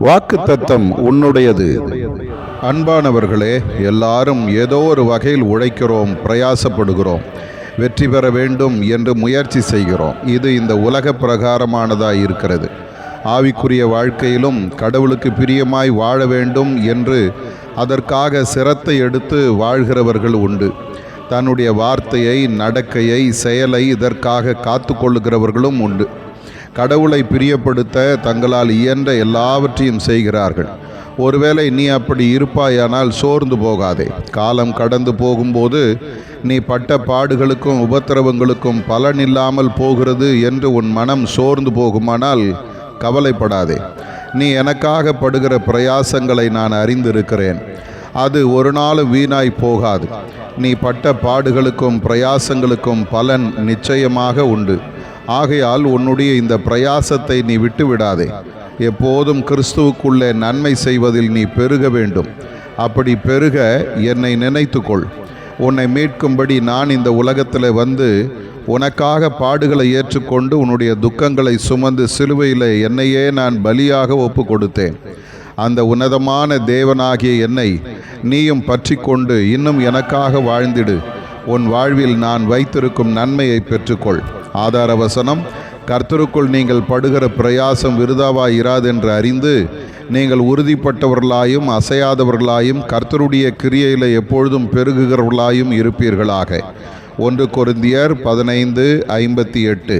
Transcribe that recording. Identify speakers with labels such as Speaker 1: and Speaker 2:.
Speaker 1: வாக்குத்தத்தம் உன்னுடையது. அன்பானவர்களே, எல்லாரும் ஏதோ ஒரு வகையில் உழைக்கிறோம், பிரயாசப்படுகிறோம், வெற்றி பெற வேண்டும் என்று முயற்சி செய்கிறோம். இது இந்த உலக பிரகாரமானதாய் இருக்கிறது. ஆவிக்குரிய வாழ்க்கையிலும் கடவுளுக்கு பிரியமாய் வாழ வேண்டும் என்று அதற்காக சிரத்தை எடுத்து வாழ்கிறவர்கள் உண்டு. தன்னுடைய வார்த்தையை, நடக்கையை, செயலை இதற்காக காத்து கொள்ளுகிறவர்களும் உண்டு. கடவுளை பிரியப்படுத்த தங்களால் இயன்ற எல்லாவற்றையும் செய்கிறார்கள். ஒருவேளை நீ அப்படி இருப்பாயானால் சோர்ந்து போகாதே. காலம் கடந்து போகும்போது நீ பட்ட பாடுகளுக்கும் உபத்திரவங்களுக்கும் பலனில்லாமல் போகிறது என்று உன் மனம் சோர்ந்து போகுமானால் கவலைப்படாதே. நீ எனக்காக படுகிற பிரயாசங்களை நான் அறிந்திருக்கிறேன். அது ஒரு நாள் வீணாய் போகாது. நீ பட்ட பாடுகளுக்கும் பிரயாசங்களுக்கும் பலன் நிச்சயமாக உண்டு. ஆகையால் உன்னுடைய இந்த பிரயாசத்தை நீ விட்டுவிடாதே. எப்போதும் கிறிஸ்துவுக்குள்ளே நன்மை செய்வதில் நீ பெருக வேண்டும். அப்படி பெருக என்னை நினைத்துக்கொள். உன்னை மீட்கும்படி நான் இந்த உலகத்தில் வந்து உனக்காக பாடுகளை ஏற்றுக்கொண்டு உன்னுடைய துக்கங்களை சுமந்து சிலுவையில் என்னையே நான் பலியாக ஒப்பு கொடுத்தேன். அந்த உன்னதமான தேவனாகிய என்னை நீயும் பற்றி கொண்டு இன்னும் எனக்காக வாழ்ந்திடு. உன் வாழ்வில் நான் வைத்திருக்கும் நன்மையை பெற்றுக்கொள். ஆதார வசனம்: கர்த்தருக்குள் நீங்கள் படுகிற பிரயாசம் விருதாவாய் இராதென்று அறிந்து நீங்கள் உறுதிப்பட்டவர்களாயும் அசையாதவர்களாயும் கர்த்தருடைய கிரியையில் எப்பொழுதும் பெருகுகிறவர்களாயும் இருப்பீர்களாக. 1 கொரிந்தியர் 15:58.